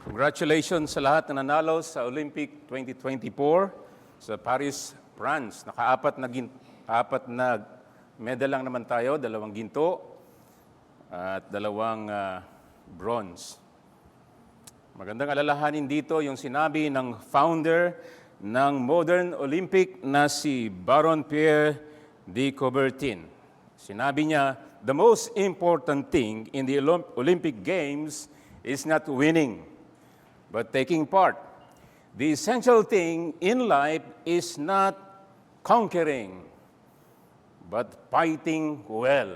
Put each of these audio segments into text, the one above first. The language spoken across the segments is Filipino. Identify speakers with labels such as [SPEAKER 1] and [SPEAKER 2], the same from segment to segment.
[SPEAKER 1] Congratulations sa lahat na nanalo sa Olympic 2024 sa Paris, France. Apat na medal lang naman tayo, 2 ginto at 2 bronze. Magandang alalahanin dito yung sinabi ng founder ng Modern Olympic na si Baron Pierre de Coubertin. Sinabi niya, the most important thing in the Olympic Games is not winning, but taking part. The essential thing in life is not conquering, but fighting well.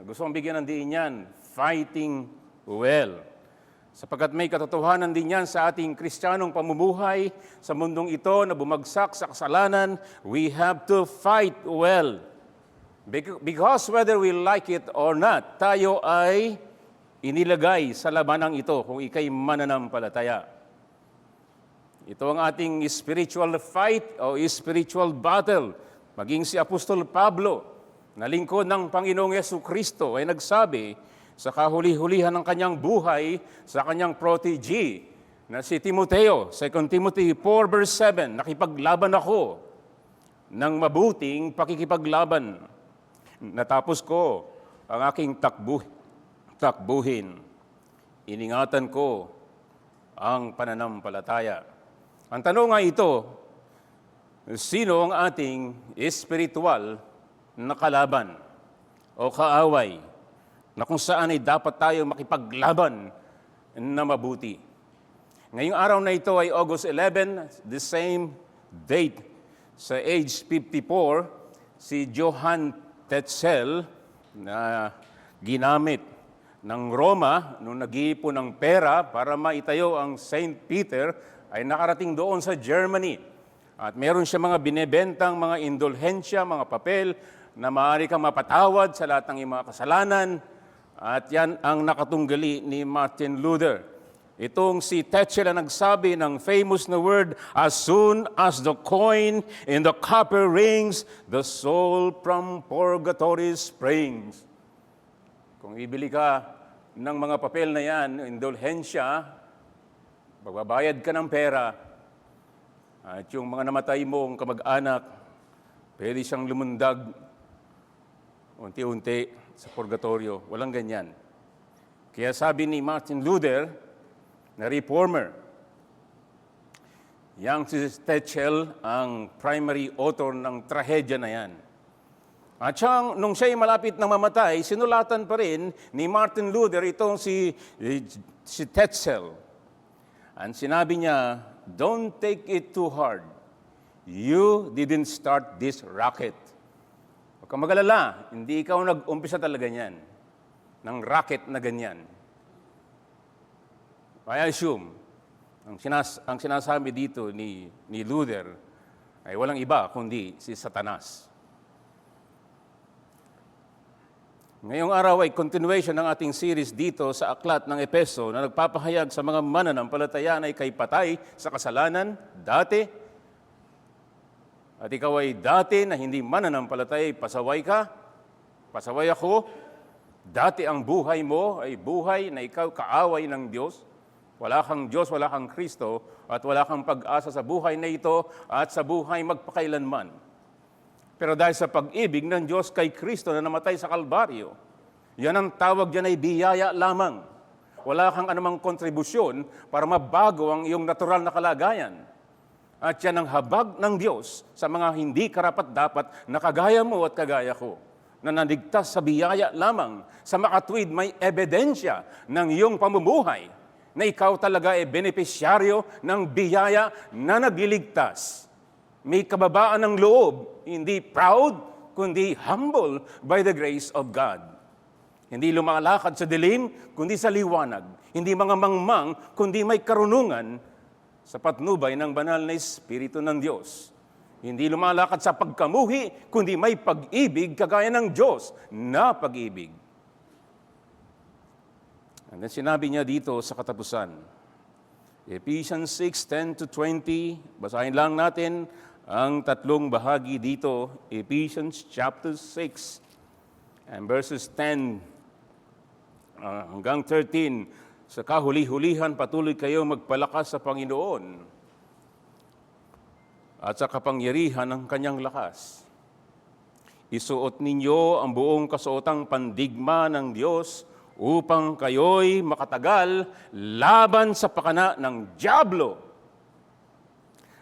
[SPEAKER 1] Gusto kong bigyan ng diin yan, fighting well. Sapagkat may katotohanan din yan sa ating Kristiyanong pamumuhay, sa mundong ito na bumagsak sa kasalanan, we have to fight well. Because whether we like it or not, tayo ay inilagay sa labanang ito kung ikay mananampalataya. Ito ang ating spiritual fight o spiritual battle. Maging si Apostol Pablo, na lingkod ng Panginoong Jesucristo, ay nagsabi sa kahuli-hulihan ng kanyang buhay sa kanyang protege na si Timoteo, 2 Timothy 4 verse 7, nakipaglaban ako ng mabuting pakikipaglaban. Natapos ko ang aking takbuhin. Iningatan ko ang pananampalataya. Ang tanong nga ito, sino ang ating espiritual na kalaban o kaaway na kung saan ay dapat tayo makipaglaban na mabuti? Ngayong araw na ito ay August 11, the same date, sa age 54, si Johann Tetzel na ginamit ng Roma nung nag-iipon ng pera para maitayo ang St. Peter ay nakarating doon sa Germany. At meron siya mga binebentang mga indulhensya, mga papel na maaari kang mapatawad sa lahat ng iyong mga kasalanan. At yan ang nakatunggali ni Martin Luther. Itong si Tetzel ang nagsabi ng famous na word, as soon as the coin in the copper rings, the soul from purgatory springs. Kung ibili ka ng mga papel na yan, indulhensya, magbabayad ka ng pera, at yung mga namatay mong kamag-anak, pwede siyang lumundag unti-unti sa purgatorio. Walang ganyan. Kaya sabi ni Martin Luther, na reformer, yang si Tetzel ang primary author ng trahedya na yan. At siyang, nung siya'y malapit na mamatay, sinulatan pa rin ni Martin Luther itong si Tetzel. Ang sinabi niya, don't take it too hard. You didn't start this racket. Huwag kang mag-alala, hindi ikaw nag-umpisa talaga niyan, ng racket na ganyan. I assume, ang sinasabi dito ni Luther ay walang iba kundi si Satanas. Ngayong araw ay continuation ng ating series dito sa Aklat ng Efeso na nagpapahayag sa mga mananampalataya na ikay patay sa kasalanan dati. At ikaw ay dati na hindi mananampalataya, pasaway ka, pasaway ako. Dati ang buhay mo ay buhay na ikaw kaaway ng Diyos. Wala kang Diyos, wala kang Kristo, at wala kang pag-asa sa buhay na ito at sa buhay magpakailanman. Pero dahil sa pag-ibig ng Diyos kay Kristo na namatay sa Kalbaryo, yan ang tawag dyan ay biyaya lamang. Wala kang anumang kontribusyon para mabago ang iyong natural na kalagayan. At yan ang habag ng Diyos sa mga hindi karapat-dapat na kagaya mo at kagaya ko, na naligtas sa biyaya lamang, sa makatwid may ebidensya ng iyong pamumuhay, na ikaw talaga ay benepisyaryo ng biyaya na nagliligtas. May kababaan ng loob, hindi proud, kundi humble by the grace of God. Hindi lumalakad sa dilim, kundi sa liwanag. Hindi mga mangmang, kundi may karunungan sa patnubay ng banal na Espiritu ng Diyos. Hindi lumalakad sa pagkamuhi, kundi may pag-ibig kagaya ng Diyos na pag-ibig. And then sinabi niya dito sa katapusan, Ephesians 6:10-20, basahin lang natin ang tatlong bahagi dito, Ephesians chapter 6 and verses 10 hanggang 13, sa kahuli-hulihan patuloy kayo magpalakas sa Panginoon at sa kapangyarihan ng kanyang lakas. Isuot ninyo ang buong kasuotang pandigma ng Diyos upang kayo'y makatagal laban sa pakana ng dyablo.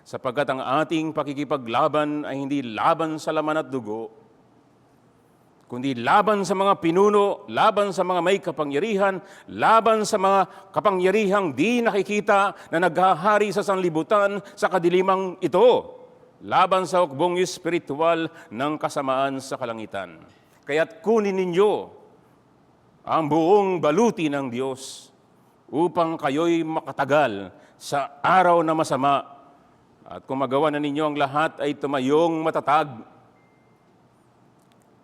[SPEAKER 1] Sapagkat ang ating pakikipaglaban ay hindi laban sa laman at dugo, kundi laban sa mga pinuno, laban sa mga may kapangyarihan, laban sa mga kapangyarihang di nakikita na naghahari sa sanlibutan sa kadilimang ito, laban sa hukbong espiritual ng kasamaan sa kalangitan. Kaya't kunin ninyo ang buong baluti ng Diyos upang kayo'y makatagal sa araw na masama. At kung magawa na ninyo ang lahat ay tumayong matatag.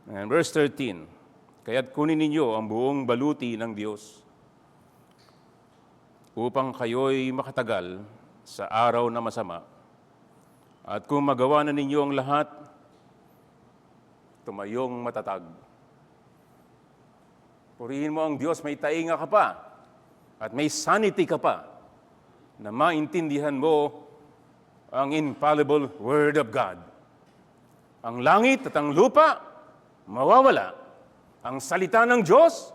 [SPEAKER 1] And verse 13, kaya't kunin ninyo ang buong baluti ng Diyos upang kayo'y makatagal sa araw na masama. At kung magawa na ninyo ang lahat, tumayong matatag. Purihin mo ang Diyos, may tainga ka pa at may sanity ka pa na maintindihan mo ang infallible Word of God. Ang langit at ang lupa, mawawala. Ang salita ng Diyos,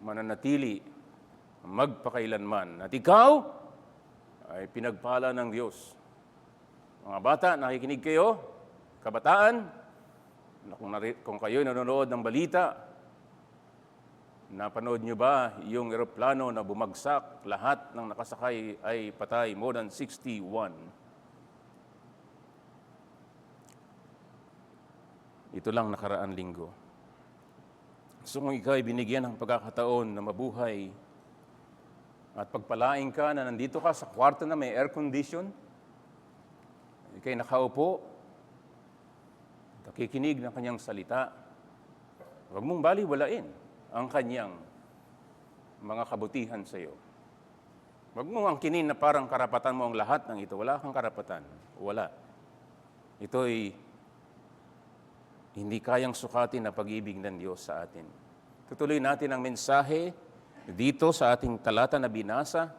[SPEAKER 1] mananatili magpakailanman. At ikaw ay pinagpala ng Diyos. Mga bata, nakikinig kayo, kabataan, kung kayo nanonood ng balita, napanood nyo ba yung eroplano na bumagsak, lahat ng nakasakay ay patay, more than 61. Ito lang nakaraan linggo. So kung ikaw ay binigyan ng pagkakataon na mabuhay at pagpalain ka na nandito ka sa kwarto na may air condition, ikay nakaupo, nakikinig ng kanyang salita, huwag mong baliwalain ang kanyang mga kabutihan sa iyo. Huwag mong angkinin na parang karapatan mo ang lahat ng ito. Wala kang karapatan. Wala. Ito'y hindi kayang sukatin na pag-ibig ng Diyos sa atin. Tutuloy natin ang mensahe dito sa ating talata na binasa,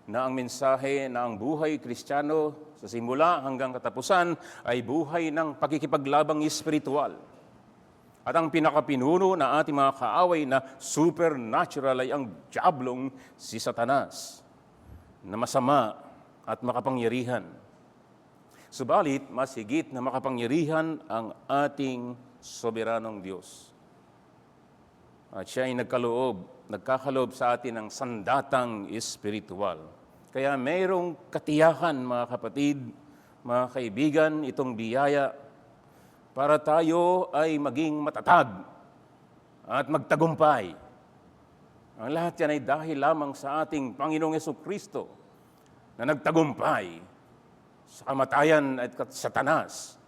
[SPEAKER 1] na ang mensahe na ang buhay Kristiyano sa simula hanggang katapusan ay buhay ng pakikipaglabang espiritual. At ang pinakapinuno na ating mga kaaway na supernatural ay ang diablong si Satanas, na masama at makapangyarihan. Subalit, mas higit na makapangyarihan ang ating soberanong Diyos. At siya ay nagkakaloob sa atin ng sandatang espiritual. Kaya mayroong katiyakan, mga kapatid, mga kaibigan, itong biyaya para tayo ay maging matatag at magtagumpay. Ang lahat yan ay dahil lamang sa ating Panginoong Jesucristo na nagtagumpay sa kamatayan at Satanas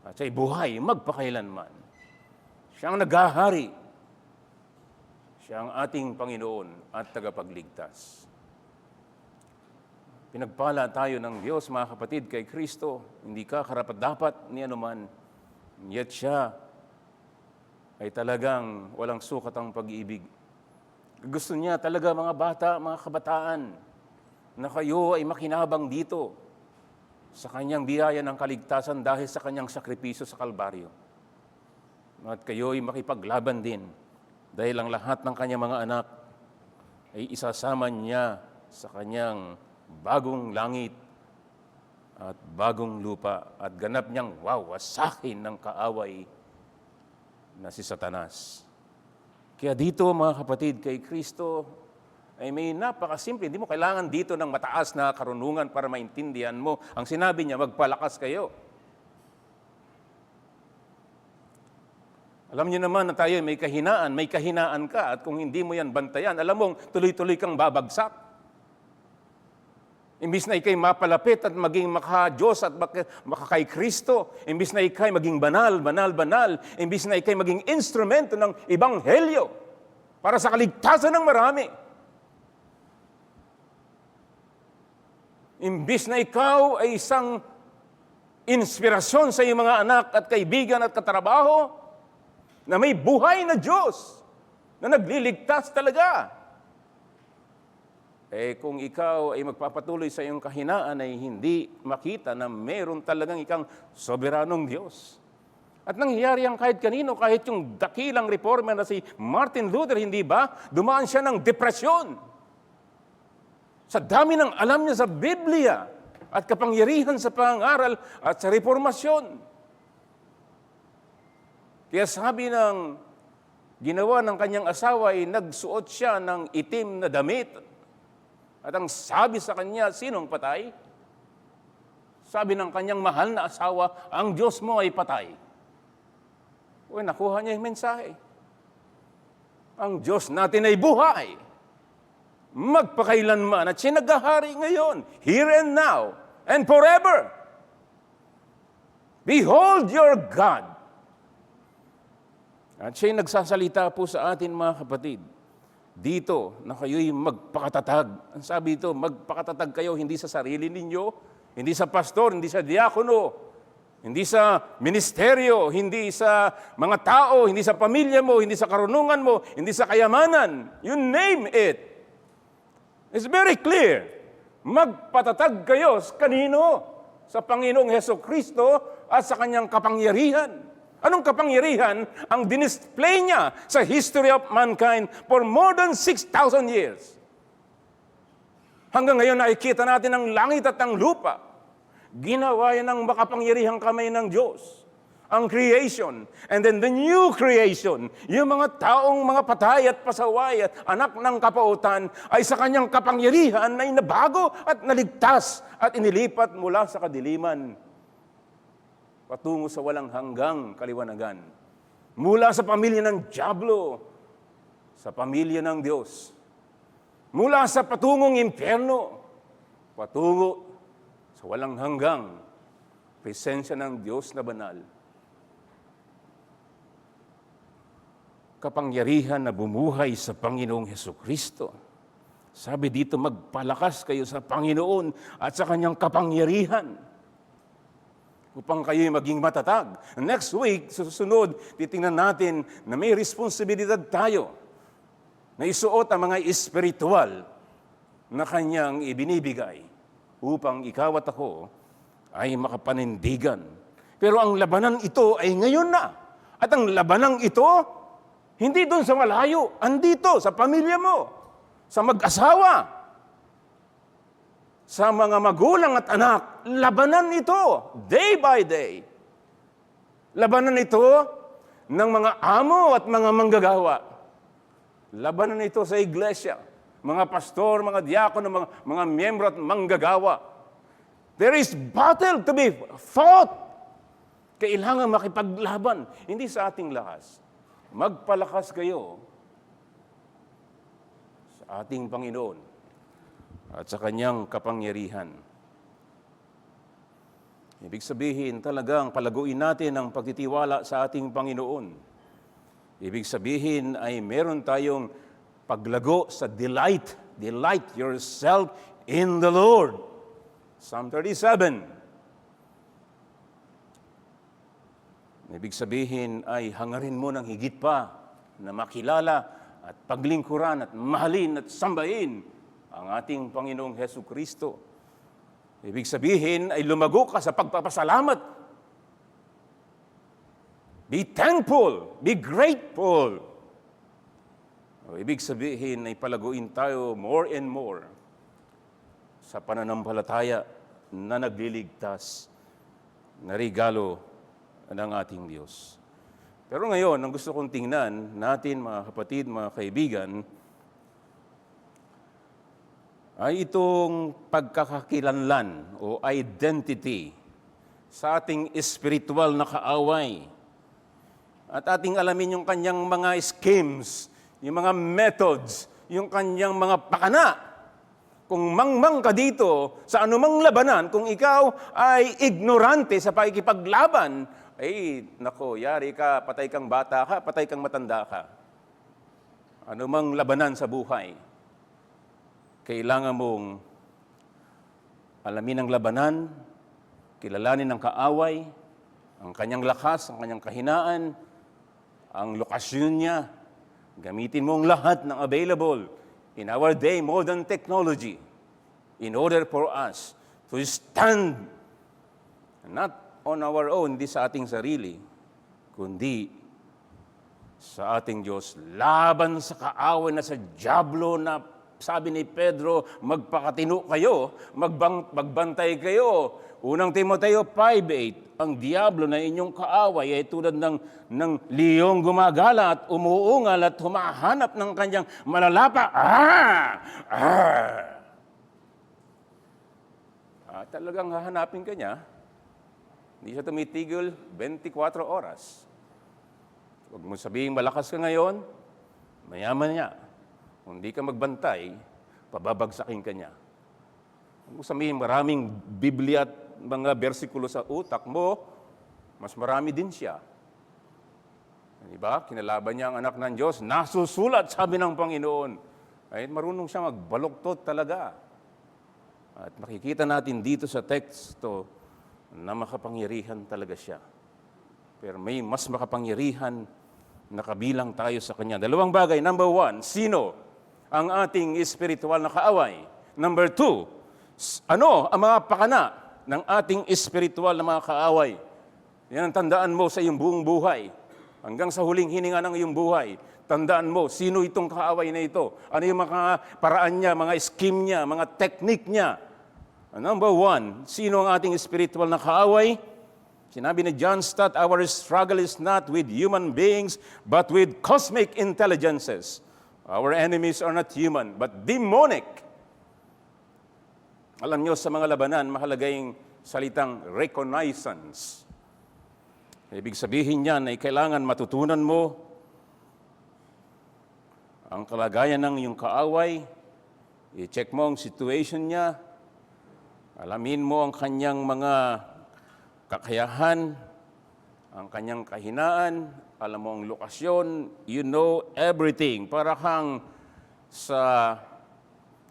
[SPEAKER 1] at siya'y buhay magpakailanman. Siya ang naghahari. Siya ang ating Panginoon at tagapagligtas. Pinagpala tayo ng Diyos, mga kapatid, kay Kristo. Hindi ka karapat-dapat ni anuman. Yet siya ay talagang walang sukat ang pag-ibig. Gusto niya talaga, mga bata, mga kabataan, na kayo ay makinabang dito sa kanyang biyaya ng kaligtasan dahil sa kanyang sakripisyo sa Kalbaryo. At kayo ay makipaglaban din dahil ang lahat ng kanyang mga anak ay isasama niya sa kanyang bagong langit at bagong lupa at ganap niyang wawasakin ng kaaway na si Satanas. Kaya dito, mga kapatid, kay Kristo ay may napakasimple. Hindi mo kailangan dito ng mataas na karunungan para maintindihan mo. Ang sinabi niya, magpalakas kayo. Alam niyo naman na tayo may kahinaan ka at kung hindi mo yan bantayan, alam mong tuloy-tuloy kang babagsak. Imbis na ikay mapalapit at maging maka-Diyos at makakay Kristo, imbis na ikay maging banal, imbis na ikay maging instrumento ng Ebanghelyo para sa kaligtasan ng marami. Imbis na ikaw ay isang inspirasyon sa iyong mga anak at kaibigan at katrabaho na may buhay na Diyos na nagliligtas talaga. Kung ikaw ay magpapatuloy sa iyong kahinaan ay hindi makita na meron talagang ikang soberanong Diyos. At nangyayari ang kahit kanino, kahit yung dakilang reformer na si Martin Luther, hindi ba? Dumaan siya ng depresyon. Sa dami ng alam niya sa Biblia at kapangyarihan sa pangaral at sa reformasyon. Kaya sabi ng ginawa ng kanyang asawa ay nagsuot siya ng itim na damit. At ang sabi sa kanya, sinong patay? Sabi ng kanyang mahal na asawa, ang Diyos mo ay patay. Nakuha niya yung mensahe. Ang Diyos natin ay buhay. Magpakailanman at siya naghahari ngayon, here and now, and forever. Behold your God. At siya'y nagsasalita po sa atin, mga kapatid, dito na kayo'y magpakatatag. Ang sabi dito, magpakatatag kayo hindi sa sarili ninyo, hindi sa pastor, hindi sa diakono, hindi sa ministeryo, hindi sa mga tao, hindi sa pamilya mo, hindi sa karunungan mo, hindi sa kayamanan. You name it. It's very clear. Magpatatag kayo kanino? Sa Panginoong Hesukristo at sa kanyang kapangyarihan. Anong kapangyarihan ang dinisplay niya sa history of mankind for more than 6,000 years? Hanggang ngayon nakikita natin ang langit at ang lupa. Ginawa yan ng makapangyarihang kamay ng Diyos. Ang creation. And then the new creation. Yung mga taong mga patay at pasaway at anak ng kapautan ay sa kanyang kapangyarihan ay nabago at naligtas at inilipat mula sa kadiliman patungo sa walang hanggang kaliwanagan. Mula sa pamilya ng dyablo, sa pamilya ng Diyos. Mula sa patungong impyerno, patungo sa walang hanggang presensya ng Diyos na banal. Kapangyarihan na bumuhay sa Panginoong Hesukristo. Sabi dito, magpalakas kayo sa Panginoon at sa kanyang kapangyarihan upang kayo'y maging matatag. Next week, susunod, titingnan natin na may responsibilidad tayo na isuot ang mga espiritual na kanyang ibinibigay upang ikaw at ako ay makapanindigan. Pero ang labanan ito ay ngayon na. At ang labanang ito, hindi doon sa malayo, andito, sa pamilya mo, sa mag-asawa, sa mga magulang at anak. Labanan ito, day by day. Labanan ito ng mga amo at mga manggagawa. Labanan ito sa iglesia, mga pastor, mga diakono, mga miyembro at manggagawa. There is battle to be fought. Kailangan makipaglaban, hindi sa ating lakas. Magpalakas kayo sa ating Panginoon at sa kanyang kapangyarihan. Ibig sabihin, talagang palaguin natin ang pagtitiwala sa ating Panginoon. Ibig sabihin ay meron tayong paglago sa delight. Delight yourself in the Lord. Psalm 37. Ibig sabihin ay hangarin mo ng higit pa na makilala at paglingkuran at mahalin at sambahin ang ating Panginoong Hesukristo. Ibig sabihin ay lumago ka sa pagpapasalamat. Be thankful, be grateful. Ibig sabihin ay palaguin tayo more and more sa pananampalataya na nagliligtas na regalo ng ating Diyos. Pero ngayon, ang gusto kong tingnan natin, mga kapatid, mga kaibigan, ay itong pagkakakilanlan o identity sa ating espiritual na kaaway. At ating alamin yung kanyang mga schemes, yung mga methods, yung kanyang mga pakana. Kung mangmang ka dito sa anumang labanan, kung ikaw ay ignorante sa pakikipaglaban, ay, nako, yari ka, patay kang bata ka, patay kang matanda ka. Ano mang labanan sa buhay, kailangan mong alamin ang labanan, kilalanin ang kaaway, ang kanyang lakas, ang kanyang kahinaan, ang lokasyon niya, Gamitin mo ang lahat ng available in our day modern technology in order for us to stand not on our own, hindi sa ating sarili, kundi sa ating Diyos, laban sa kaaway na sa dyablo na sabi ni Pedro, magpakatino kayo, magbantay kayo. Unang Timoteo 5:8, ang diablo na inyong kaaway ay tulad ng liyong gumagala at umuungal at humahanap ng kanyang malalapa. Talagang hahanapin ka niya. Hindi siya tumitigil 24 oras. Huwag mo sabihin malakas ka ngayon, mayaman niya. Kung hindi ka magbantay, pababagsakin ka niya. Huwag mo sabihin maraming Biblia at mga bersikulo sa utak mo, mas marami din siya. Diba? Kinalaban niya ang anak ng Diyos, nasusulat, sabi ng Panginoon. Ay marunong siya magbaluktot talaga. At makikita natin dito sa teksto na makapangyarihan talaga siya. Pero may mas makapangyarihan na kabilang tayo sa Kanya. Dalawang bagay. Number 1, sino ang ating espiritual na kaaway? Number 2, ano ang mga pakana ng ating espiritual na mga kaaway? Yan ang tandaan mo sa iyong buong buhay. Hanggang sa huling hininga ng iyong buhay, tandaan mo, sino itong kaaway na ito? Ano yung mga paraan niya, mga scheme niya, mga technique niya? Number 1, sino ang ating spiritual na kaaway? Sinabi ni John Stott, our struggle is not with human beings, but with cosmic intelligences. Our enemies are not human, but demonic. Alam nyo, sa mga labanan, mahalaga yung salitang reconnaissance. Ibig sabihin niyan ay kailangan matutunan mo ang kalagayan ng iyong kaaway, i-check mo ang situation niya, alamin mo ang kanyang mga kakayahan, ang kanyang kahinaan, alam mo ang lokasyon, you know everything. Para kang sa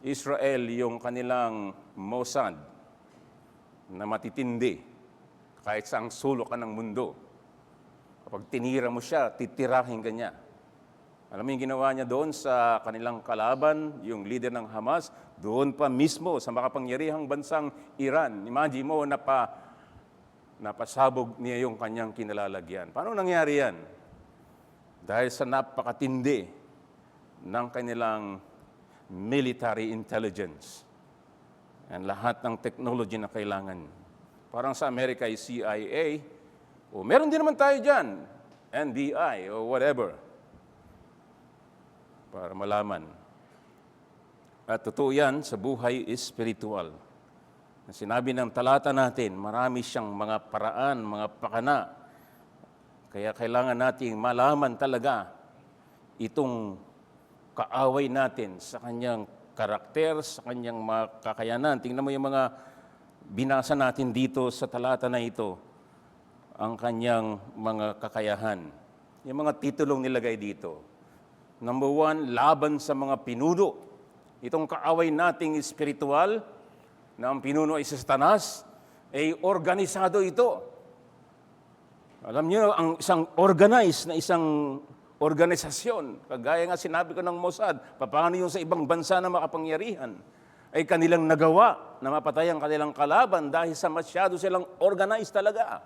[SPEAKER 1] Israel, yung kanilang Mossad na matitindi kahit saang sulok ka ng mundo. Kapag tinira mo siya, titirahin ka niya. Alam mo yung ginawa niya doon sa kanilang kalaban, yung leader ng Hamas, doon pa mismo sa makapangyarihang bansang Iran. Imagine mo, napasabog niya yung kanyang kinalalagyan. Paano nangyari yan? Dahil sa napakatindi ng kanilang military intelligence. Yan lahat ng technology na kailangan. Parang sa Amerika ay CIA, o meron din naman tayo dyan, NBI o whatever, para malaman. At totoo yan sa buhay espiritual. Sinabi ng talata natin, marami siyang mga paraan, mga pakana. Kaya kailangan nating malaman talaga itong kaaway natin sa kanyang karakter, sa kanyang mga kakayanan. Tingnan mo yung mga binasa natin dito sa talata na ito, ang kanyang mga kakayahan. Yung mga titulong nilagay dito. Number 1, laban sa mga pinuno. Itong kaaway nating espiritual, na ang pinuno ay si Satanas, ay organisado ito. Alam niyo, ang isang organized na isang organisasyon, kagaya nga sinabi ko ng Mossad, paano yung sa ibang bansa na makapangyarihan, ay kanilang nagawa na mapatay ang kanilang kalaban dahil sa masyado silang organized talaga.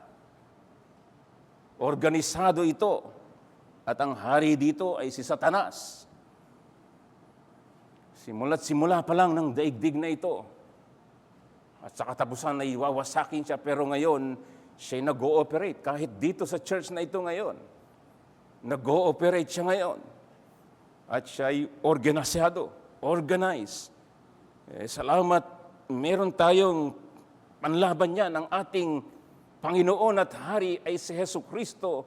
[SPEAKER 1] Organisado ito. At ang hari dito ay si Satanas. Simula't simula pa lang ng daigdig na ito. At sa katapusan ay wawasakin siya, pero ngayon, siya'y nag-ooperate. Kahit dito sa church na ito ngayon, nag-ooperate siya ngayon. At siya'y organisado, organized. Salamat, meron tayong panlaban niya ng ating Panginoon at Hari ay si Hesus Kristo.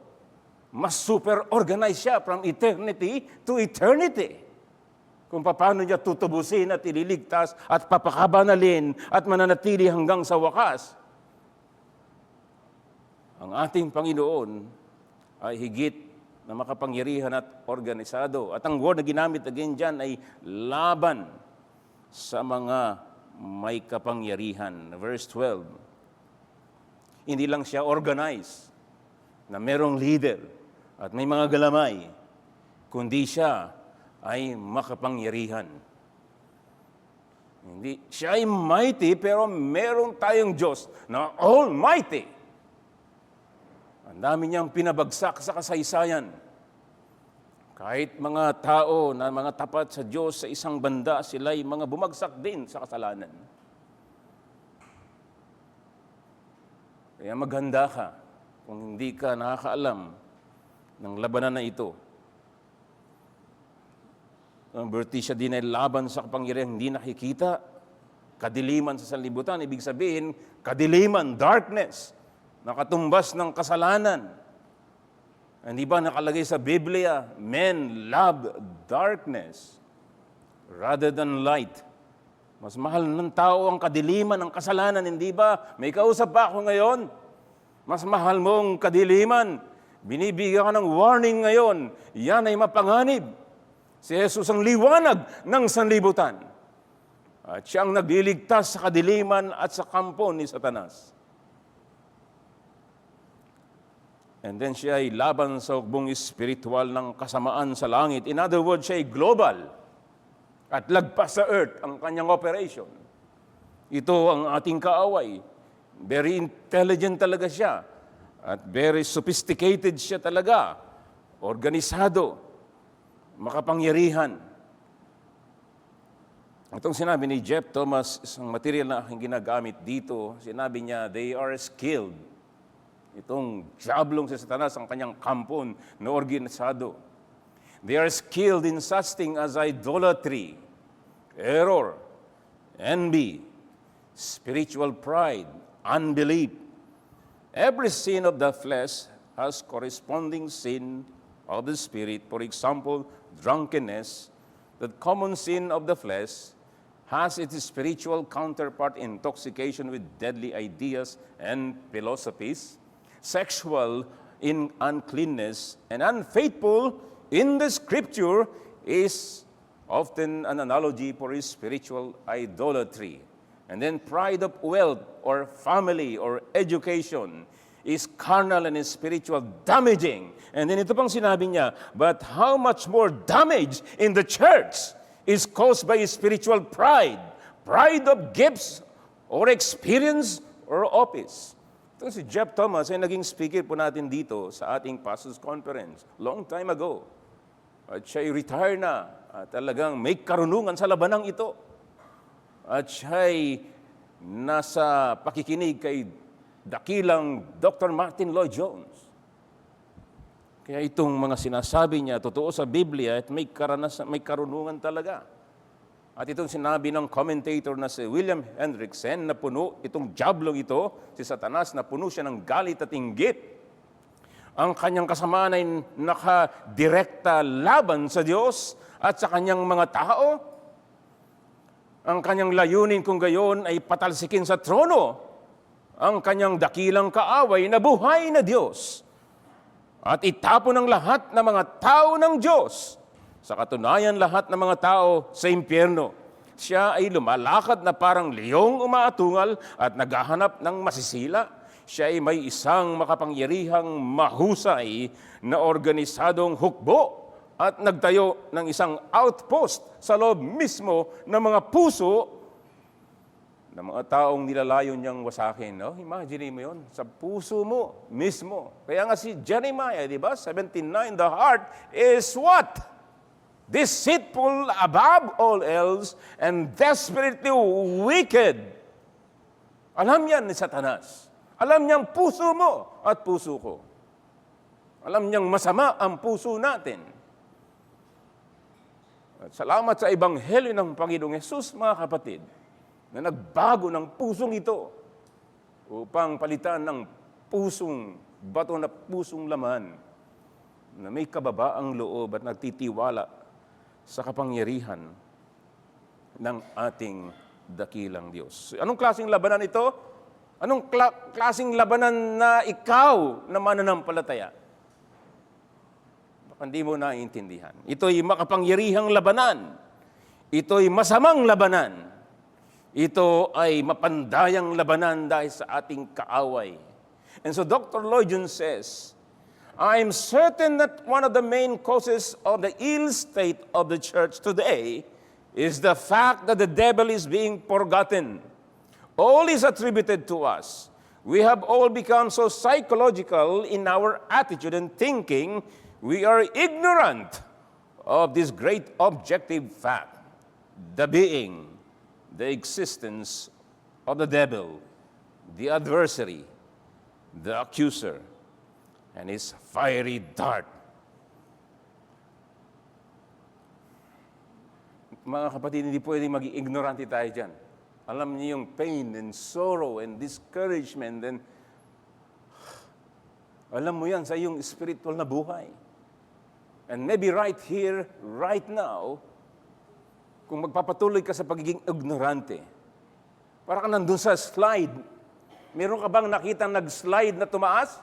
[SPEAKER 1] Mas super organized siya from eternity to eternity. Kung paano niya tutubusin at ililigtas at papakabanalin at mananatili hanggang sa wakas. Ang ating Panginoon ay higit na makapangyarihan at organisado. At ang word na ginamit again dyan ay laban sa mga may kapangyarihan. Verse 12. Hindi lang siya organized na merong leader at may mga galamay. kundi siya ay makapangyarihan. Hindi, siya ay mighty, pero meron tayong Diyos na almighty. Ang dami niyang pinabagsak sa kasaysayan. Kahit mga tao na mga tapat sa Diyos sa isang banda, sila'y mga bumagsak din sa kasalanan. Kaya maghanda ka kung hindi ka nakakaalam ng labanan na ito. Ang bertisya din ay laban sa kapangyarihan hindi nakikita. Kadiliman sa sanlibutan, ibig sabihin, kadiliman, darkness, nakatumbas ng kasalanan. Hindi ba nakalagay sa Biblia, men love darkness rather than light. Mas mahal ng tao ang kadiliman ng kasalanan, hindi ba? May kausap pa ako ngayon. Mas mahal mong kadiliman. Binibigyan ka ng warning ngayon. Yan ay mapanganib. Si Jesus ang liwanag ng sanlibutan. At siya ang nagliligtas sa kadiliman at sa kampo ni Satanas. And then siya ay laban sa hukbong espiritual ng kasamaan sa langit. In other words, siya ay global. At lagpas sa earth ang kanyang operation. Ito ang ating kaaway. Very intelligent talaga siya. At very sophisticated siya talaga. Organisado. Makapangyarihan. Itong sinabi ni Jeff Thomas, isang material na aking ginagamit dito, sinabi niya, they are skilled. Itong jablong si Satanas, ang kanyang kampon na organisado. They are skilled in such things as idolatry, error, envy, spiritual pride, unbelief. Every sin of the flesh has corresponding sin of the spirit. For example, drunkenness, the common sin of the flesh, has its spiritual counterpart, intoxication with deadly ideas and philosophies, sexual in uncleanness, and unfaithful in the scripture is often an analogy for spiritual idolatry. And then pride of wealth or family or education is carnal and spiritual damaging. And then ito pang sinabi niya, but how much more damage in the church is caused by spiritual pride. Pride of gifts or experience or office. Ito si Jeff Thomas ay naging speaker po natin dito sa ating pastors conference long time ago. At siya ay retire na at talagang may karunungan sa labanang ito. At siya ay nasa pakikinig kay dakilang Dr. Martin Lloyd Jones. Kaya itong mga sinasabi niya, totoo sa Biblia at may karunungan talaga. At itong sinabi ng commentator na si William Hendrickson na puno, itong jablong ito, si Satanas, na puno siya ng galit at inggit. Ang kanyang kasamaan ay nakadirekta laban sa Diyos at sa kanyang mga tao. Ang kanyang layunin kung gayon ay patalsikin sa trono ang kanyang dakilang kaaway na buhay na Diyos at itapon ang lahat ng mga tao ng Diyos. Sa katunayan, lahat ng mga tao sa impyerno. Siya ay lumalakad na parang leong umaatungal at naghahanap ng masisila. Siya ay may isang makapangyarihang mahusay na organisadong hukbo at nagtayo ng isang outpost sa loob mismo ng mga puso ng mga taong nilalayon niyang wasakin. No? Imagine mo yun, sa puso mo mismo. Kaya nga si Jeremiah, di ba? 17:9, the heart is what? Deceitful above all else and desperately wicked. Alam yan ni Satanas. Alam niyang puso mo at puso ko. Alam niyang masama ang puso natin. At salamat sa Ebanghelyo ng Panginoong Hesus, mga kapatid, na nagbago ng pusong ito upang palitan ng pusong bato na pusong laman na may kababaang loob at nagtitiwala sa kapangyarihan ng ating dakilang Diyos. Anong klaseng labanan ito? Anong klaseng labanan na ikaw na mananampalataya? Baka hindi mo naiintindihan. Ito'y makapangyarihang labanan. Ito'y masamang labanan. Ito ay mapandayang labanan dahil sa ating kaaway. And so Dr. Lloyd Jones says, I'm certain that one of the main causes of the ill state of the church today is the fact that the devil is being forgotten. All is attributed to us. We have all become so psychological in our attitude and thinking, we are ignorant of this great objective fact, the being, the existence of the devil, the adversary, the accuser, and his fiery dart. Mga kapatid, hindi pwedeng maging ignorante tayo dyan. Alam niyo yung pain and sorrow and discouragement and alam mo yan sa iyong spiritual na buhay. And maybe right here, right now, kung magpapatuloy ka sa pagiging ignorante, para ka nandun sa slide, meron ka bang nakita nag-slide na tumaas?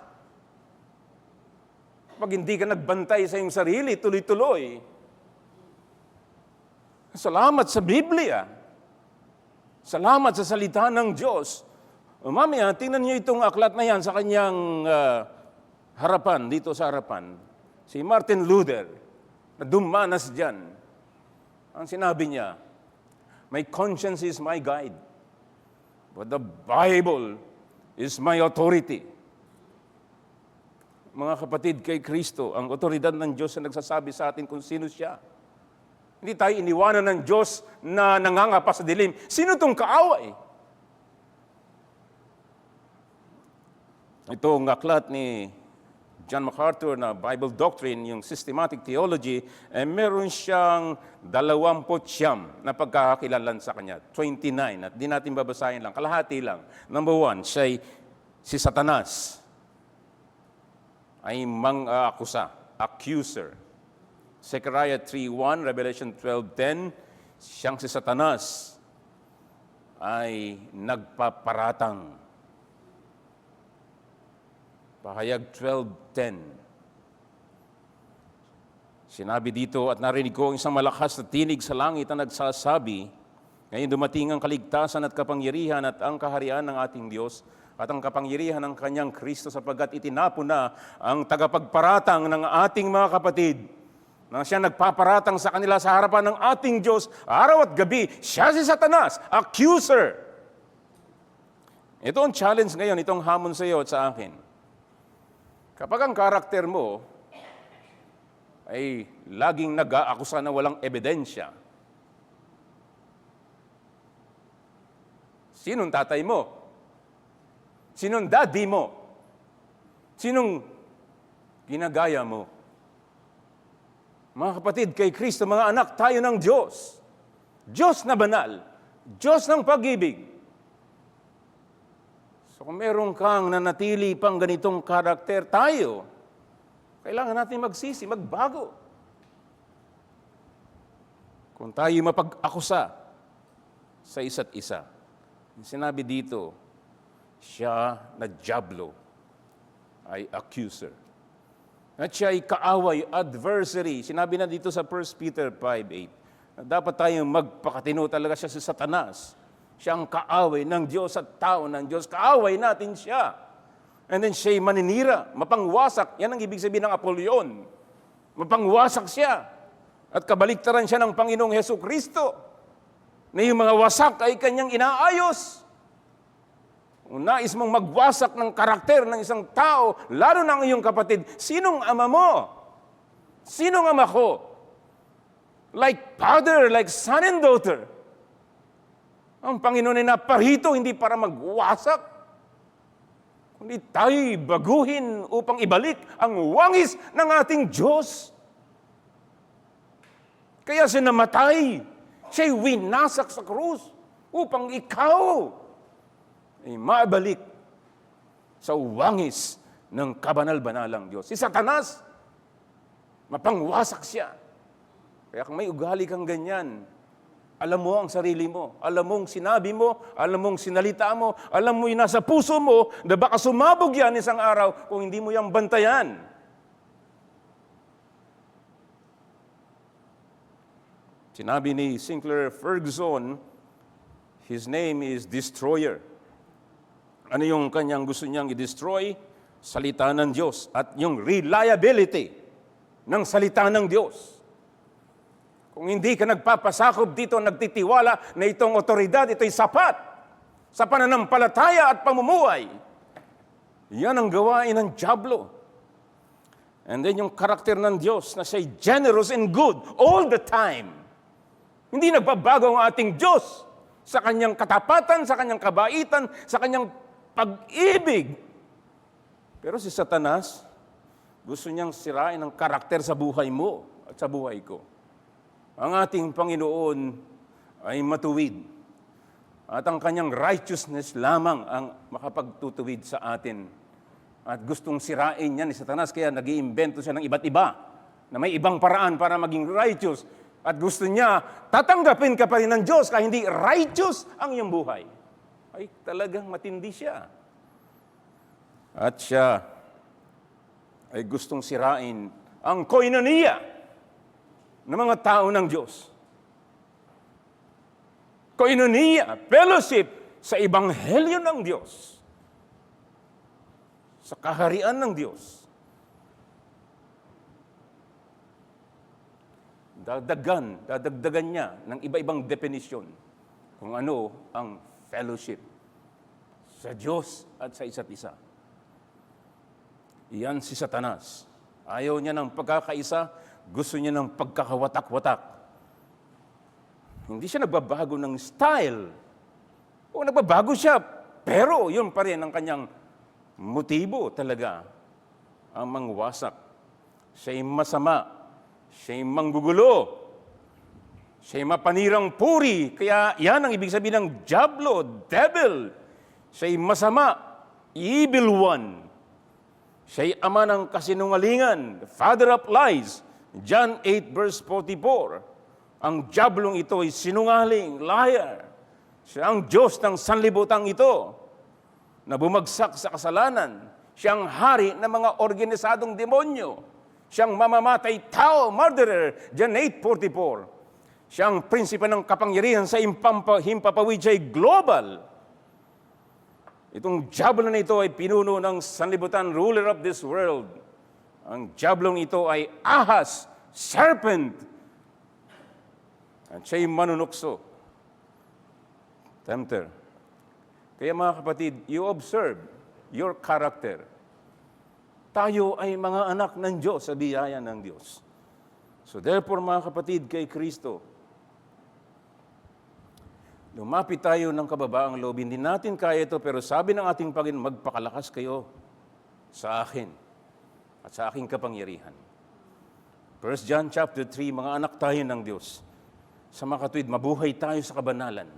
[SPEAKER 1] Pag hindi ka nagbantay sa iyong sarili, tuloy-tuloy. Salamat sa Biblia. Salamat sa salita ng Diyos. Mamaya, tingnan niyo itong aklat na yan sa kanyang harapan, dito sa harapan. Si Martin Luther, na dumanas dyan. Ang sinabi niya, my conscience is my guide, but the Bible is my authority. Mga kapatid, kay Kristo, ang otoridad ng Diyos na nagsasabi sa atin kung sino siya. Hindi tayo iniwanan ng Diyos na nangangapa sa dilim. Sino itong kaaway? Itong aklat ni John MacArthur na Bible Doctrine, yung Systematic Theology, meron siyang 29 na pagkakakilanlan sa kanya. 29, at di natin babasahin lang, kalahati lang. Number 1, si Satanas ay mang-akusa, accuser. Zechariah 3:1, Revelation 12:10, siyang si Satanas ay nagpaparatang. Pahayag 12:10. Sinabi dito, at narinig ko ang isang malakas na tinig sa langit na nagsasabi, ngayon dumating ang kaligtasan at kapangyarihan at ang kaharian ng ating Diyos at ang kapangyarihan ng kanyang Kristo sapagkat itinapon na ang tagapagparatang ng ating mga kapatid. Nang siya nagpaparatang sa kanila sa harapan ng ating Diyos, araw at gabi, siya si Satanas, accuser. Ito ang challenge ngayon, itong hamon sa iyo at sa akin. Kapag ang karakter mo ay laging nag-aakusa na walang ebidensya, sinong tatay mo? Sinong daddy mo? Sinong ginagaya mo? Mga kapatid, kay Kristo, mga anak, tayo ng Diyos. Diyos na banal. Diyos ng pag-ibig. So kung meron kang nanatili pang ganitong karakter, tayo, kailangan natin magsisi, magbago. Kung tayo mapag-akusa sa isa't isa. Sinabi dito, siya na diablo ay accuser. At siya ay kaaway, adversary. Sinabi na dito sa 1 Peter 5:8, na dapat tayong magpakatino talaga siya si Satanas. Siya ang kaaway ng Diyos at tao ng Diyos. Kaaway natin siya. And then siya'y maninira, mapangwasak. Yan ang ibig sabihin ng Apollyon. Mapangwasak siya. At kabaliktaran siya ng Panginoong Hesus Kristo. Na yung mga wasak ay kanyang inaayos. Kung nais mong magwasak ng karakter ng isang tao, lalo na ang iyong kapatid, sinong ama mo? Sinong ama ko? Like father, like son and daughter. Ang Panginoon ay naparito hindi para magwasak, kundi tayo'y baguhin upang ibalik ang wangis ng ating Diyos. Kaya siya namatay, siya'y winasak sa krus upang ikaw ay mabalik sa wangis ng kabanal-banalang Diyos. Si Satanas, mapangwasak siya. Kaya kung may ugali kang ganyan, alam mo ang sarili mo, alam mong sinabi mo, alam mong sinalita mo, alam mo yung nasa puso mo, na baka sumabog yan isang araw kung hindi mo yung bantayan. Sinabi ni Sinclair Ferguson, his name is Destroyer. Ano yung kanyang gusto niyang i-destroy? salita ng Diyos at yung reliability ng salita ng Diyos. Kung hindi ka nagpapasakop dito, nagtitiwala na itong otoridad, ito'y sapat sa pananampalataya at pamumuhay, yan ang gawain ng dyablo. And then yung karakter ng Diyos na siya'y generous and good all the time. Hindi nagbabago ang ating Diyos sa kanyang katapatan, sa kanyang kabaitan, sa kanyang pag-ibig. Pero si Satanas, gusto niyang sirain ang karakter sa buhay mo at sa buhay ko. Ang ating Panginoon ay matuwid. At ang kanyang righteousness lamang ang makapagtutuwid sa atin. At gustong sirain niya ni Satanas, kaya nag-iimbento siya ng iba't iba na may ibang paraan para maging righteous. At gusto niya, tatanggapin ka pa rin ng Diyos kahit hindi righteous ang iyong buhay. Ay, talagang matindi siya. At siya ay gustong sirain ang koinonia ng mga tao ng Diyos. Koinonia, fellowship sa ebanghelyo ng Diyos. Sa kaharian ng Diyos. Dadagdagan niya ng iba-ibang definisyon kung ano ang fellowship sa Diyos at sa isa't isa. Iyan si Satanas. Ayaw niya ng pagkakaisa, gusto niya ng pagkakawatak-watak. Hindi siya nagbabago ng style. O nagbabago siya, pero yun pa rin ang kanyang motibo talaga ang mangwasak. Siya'y masama, siya'y manggugulo, siya'y mapanirang puri. Kaya yan ang ibig sabihin ng diablo, devil. Siya'y masama, evil one. Siya'y ama ng kasinungalingan, father of lies. John 8 verse 44. Ang diablong ito ay sinungaling, liar. Siya ang Diyos ng sanlibutan ito na bumagsak sa kasalanan. Siyang hari ng mga organisadong demonyo. Siyang mamamatay tao, murderer, John 8:44. Siyang prinsipe ng kapangyarihan sa himpapawid, siya'y global. Itong diablo na ito ay pinuno ng sanlibutan, ruler of this world. Ang diablong ito ay ahas, serpent. At siya'y manunukso. Tempter. Kaya mga kapatid, you observe your character. Tayo ay mga anak ng Diyos sa biyaya ng Diyos. So therefore mga kapatid, kay Kristo, lumapit tayo ng kababaang loob. Hindi natin kaya ito, pero sabi ng ating Panginoon, magpakalakas kayo sa akin at sa aking kapangyarihan. 1 John chapter 3, mga anak tayo ng Diyos. Sa mga katuwid, mabuhay tayo sa kabanalan,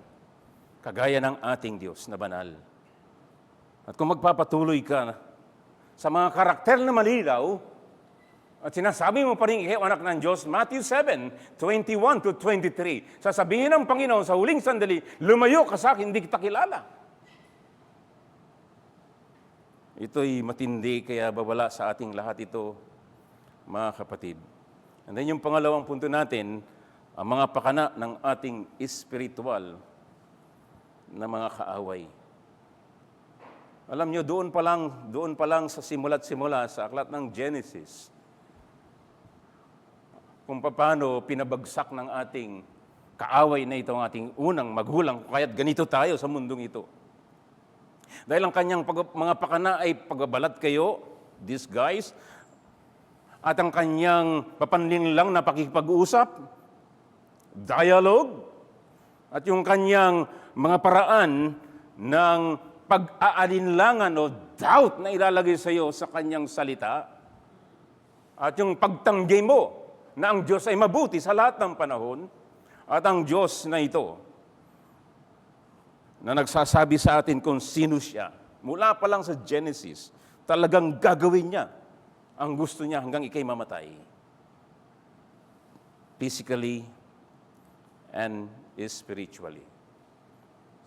[SPEAKER 1] kagaya ng ating Diyos na banal. At kung magpapatuloy ka sa mga karakter na malinaw, at sinasabi mo pa rin, ikaw anak ng Diyos, Matthew 7:21-23. Sasabihin ng Panginoon sa huling sandali, lumayo ka sa akin, hindi kita kilala. Ito'y matindi, kaya babala sa ating lahat ito, mga kapatid. And then yung pangalawang punto natin, ang mga pakana ng ating espiritual na mga kaaway. Alam nyo, doon pa lang sa simula't simula, sa aklat ng Genesis, kung paano pinabagsak ng ating kaaway na ito, ang ating unang magulang, kaya't ganito tayo sa mundong ito. Dahil ang kanyang mga pakana ay pagbabalat kayo, these guys, at ang kanyang papanlinlang na pakikipag-usap, dialogue, at yung kanyang mga paraan ng pag-aalinlangan o doubt na ilalagay sa iyo sa kanyang salita, at yung pagtanggi mo na ang Diyos ay mabuti sa lahat ng panahon, at ang Diyos na ito na nagsasabi sa atin kung sino siya. Mula pa lang sa Genesis, talagang gagawin niya ang gusto niya hanggang ikay mamatay. Physically and spiritually.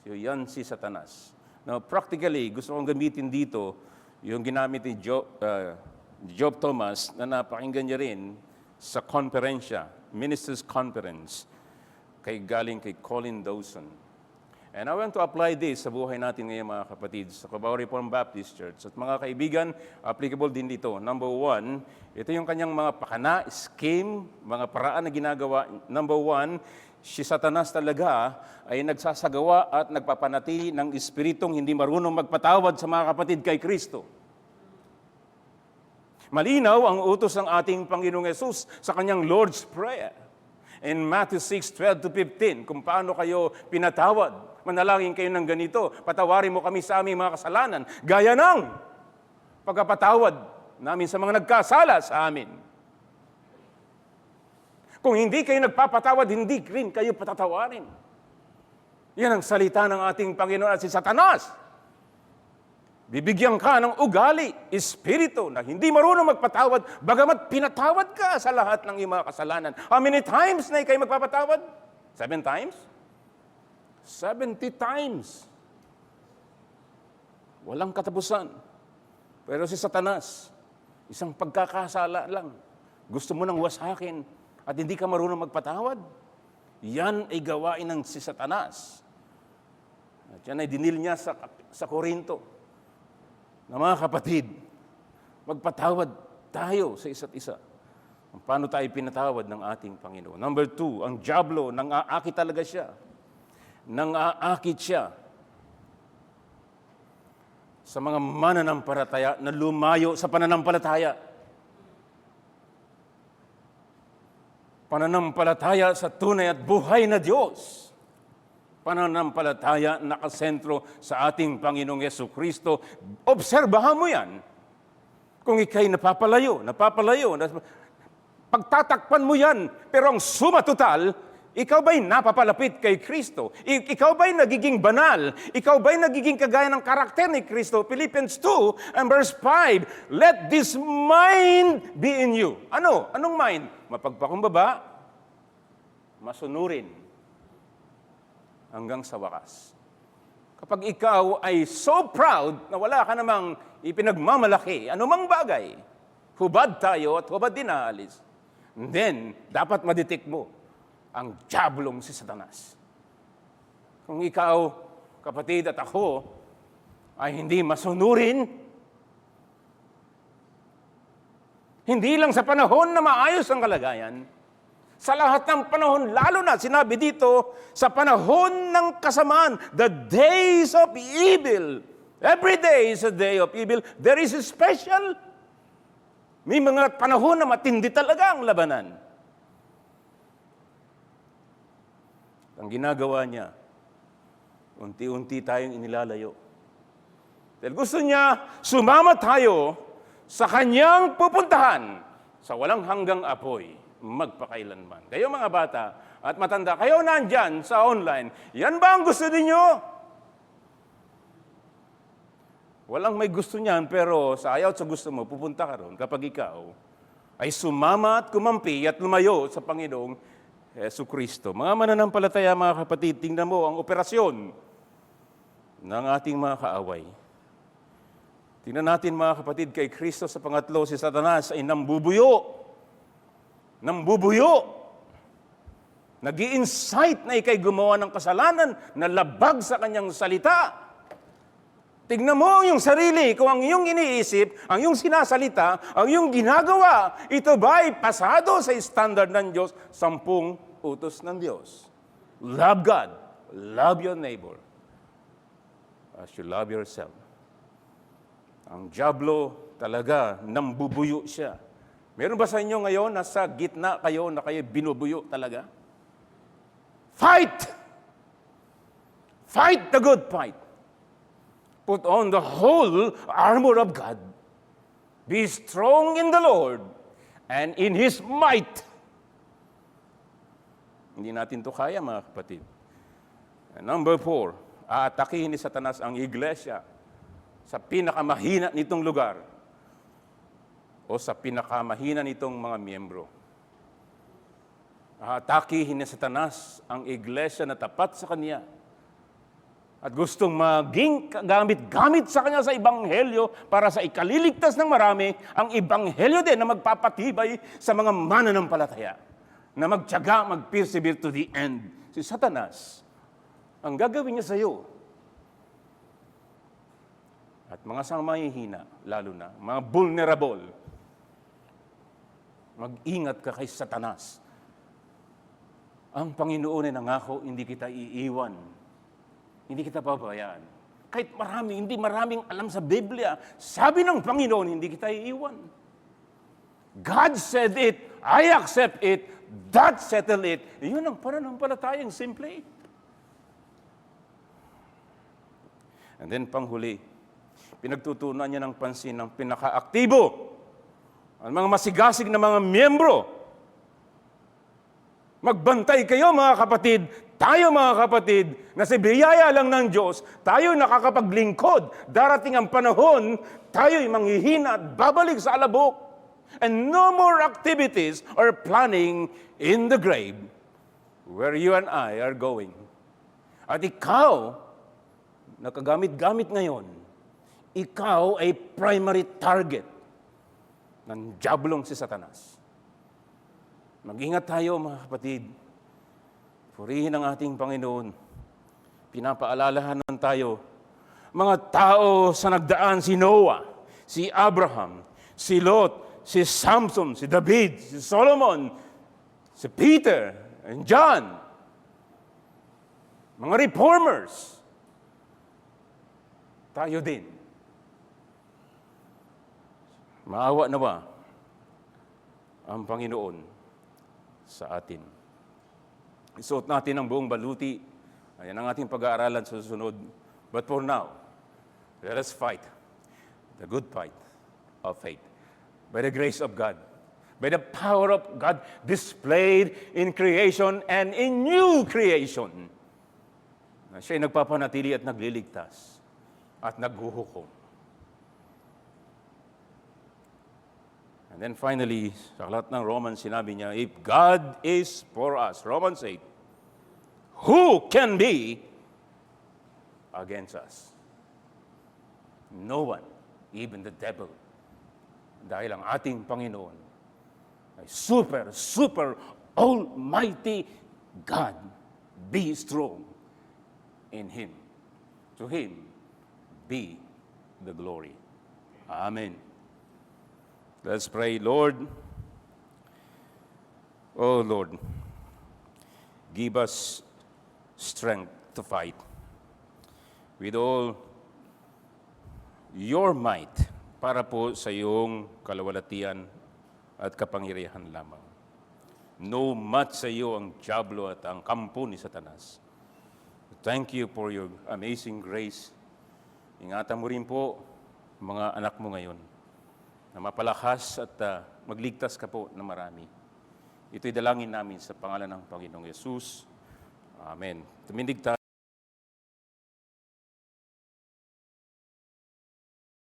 [SPEAKER 1] So yan si Satanas. Now, practically, gusto kong gamitin dito yung ginamit ni Job Thomas na napakinggan niya rin sa konferensya, Ministers' Conference, galing kay Colin Dawson. And I want to apply this sa buhay natin ngayon mga kapatid sa Cubao Reformed Baptist Church. At mga kaibigan, applicable din dito. Number one, ito yung kanyang mga pakana, scheme, mga paraan na ginagawa. Number one, si Satanas talaga ay nagsasagawa at nagpapanatili ng espiritong hindi marunong magpatawad sa mga kapatid kay Kristo. Malinaw ang utos ng ating Panginoong Yesus sa kanyang Lord's Prayer. In Matthew 6:12-15, kung paano kayo pinatawad. Manalangin kayo ng ganito, patawarin mo kami sa aming mga kasalanan, gaya ng pagkapatawad namin sa mga nagkasala sa amin. Kung hindi kayo nagpapatawad, hindi rin kayo patatawarin. Yan ang salita ng ating Panginoon at si Satanas. Bibigyan ka ng ugali, espiritu na hindi marunong magpatawad, bagamat pinatawad ka sa lahat ng iyong mga kasalanan. How many times na kayo magpapatawad? 7 times? 70 times. Walang katapusan. Pero si Satanas, isang pagkakasala lang. Gusto mo nang wasakin at hindi ka marunong magpatawad. Yan ay gawain ng si Satanas. At yan ay dinil niya sa Korinto. Na mga kapatid, magpatawad tayo sa isa't isa. Paano tayo pinatawad ng ating Panginoon? Number 2, ang diablo, nang-aakit talaga siya. Nang-aakit siya sa mga mananampalataya na lumayo sa pananampalataya. Pananampalataya sa tunay at buhay na Diyos. Pananampalataya nakasentro sa ating Panginoong Yesukristo. Obserbahan mo yan. Kung ikay napapalayo, pagtatakpan mo yan, pero ang suma total, ikaw ba'y napapalapit kay Kristo? Ikaw ba'y nagiging banal? Ikaw ba'y nagiging kagaya ng karakter ni Kristo? Philippians 2 and verse 5, let this mind be in you. Ano? Anong mind? Mapagpakumbaba, masunurin, hanggang sa wakas. Kapag ikaw ay so proud na wala ka namang ipinagmamalaki, anumang bagay, hubad tayo at hubad din aalis, then dapat madetect mo ang diablong si Satanas. Kung ikaw, kapatid at ako, ay hindi masunurin, hindi lang sa panahon na maayos ang kalagayan, sa lahat ng panahon, lalo na sinabi dito, sa panahon ng kasamaan, the days of evil. Every day is a day of evil. There is a special. May mga panahon na matindi talaga ang labanan. Ang ginagawa niya, unti-unti tayong inilalayo. Dahil gusto niya, sumama tayo sa kanyang pupuntahan sa walang hanggang apoy, magpakailanman. Kayo mga bata at matanda, kayo nandyan sa online, yan ba ang gusto ninyo? Walang may gusto niyan, pero sa ayaw at sa gusto mo, pupunta ka ron kapag ikaw ay sumama at kumampi at lumayo sa Panginoong Jesucristo. Mga mananampalataya, mga kapatid, tingnan mo ang operasyon ng ating mga kaaway. Tingnan natin, mga kapatid, kay Kristo sa pangatlo, si Satanas ay nambubuyo. Nambubuyo. Nag-i-incite na ikay gumawa ng kasalanan na labag sa kanyang salita. Tignan mo ang iyong sarili, kung ang iyong iniisip, ang iyong sinasalita, ang iyong ginagawa, ito ba ay pasado sa standard ng Diyos? 10 utos ng Diyos. Love God, love your neighbor, as you love yourself. Ang diablo talaga, nambubuyo siya. Meron ba sa inyo ngayon, nasa gitna kayo na kayo binubuyo talaga? Fight! Fight the good fight. Put on the whole armor of God. Be strong in the Lord and in His might. Hindi natin to kaya, mga kapatid. And number 4, aatakihin ni Satanas ang iglesia sa pinakamahina nitong lugar o sa pinakamahina nitong mga miyembro. Aatakihin ni Satanas ang iglesia na tapat sa kanya at gustong maging gamit sa kanya sa Ebanghelyo para sa ikaliligtas ng marami, ang Ebanghelyo din na magpapatibay sa mga mananampalataya, na magtiyaga, mag-persevere to the end. Si Satanas ang gagawin niya sa iyo. At mga mahihina, lalo na, mga vulnerable, mag-ingat ka kay Satanas. Ang Panginoon ay nangako, hindi kita iiwan. Hindi kita pabayaan. Kahit hindi maraming alam sa Biblia, sabi ng Panginoon, hindi kita iiwan. God said it, I accept it, that settle it. Iyon ang pananampalatayang simple. And then panghuli, pinagtutunan niya ng pansin ng pinaka-aktibo, ang mga masigasig na mga miyembro. Magbantay kayo mga kapatid, tayo mga kapatid, na si biyaya lang ng Diyos, tayo nakakapaglingkod. Darating ang panahon, tayo'y manghihina at babalik sa alabok. And no more activities or planning in the grave where you and I are going. At ikaw, nakagamit-gamit ngayon, ikaw ay primary target ng diablong si Satanas. Mag-ingat tayo mga kapatid. Purihin ang ating Panginoon. Pinapaalalahanan tayo. Mga tao sa nagdaan, si Noah, si Abraham, si Lot, si Samson, si David, si Solomon, si Peter, and John. Mga reformers. Tayo din. Maawa na ba ang Panginoon sa atin? Isuot natin ang buong baluti. Ayan ang ating pag-aaralan sa susunod. But for now, let us fight the good fight of faith. By the grace of God, by the power of God displayed in creation and in new creation, na siya'y nagpapanatili at nagliligtas at naghuhukom. And then finally, sa aklat ng Romans, sinabi niya, if God is for us, Romans 8, who can be against us? No one, even the devil. Dahil ang ating Panginoon ay super, super, almighty God. Be strong in Him. To Him be the glory. Amen. Let's pray. Lord, oh Lord, give us strength to fight with all your might para po sa iyong kalawalatian at kapangyarihan lamang. No match sa iyo ang diablo at ang kampo ni Satanas. Thank you for your amazing grace. Ingatan mo rin po mga anak mo ngayon na mapalakas at magligtas ka po na marami. Ito'y dalangin namin sa pangalan ng Panginoong Yesus. Amen. Tumindig tayo.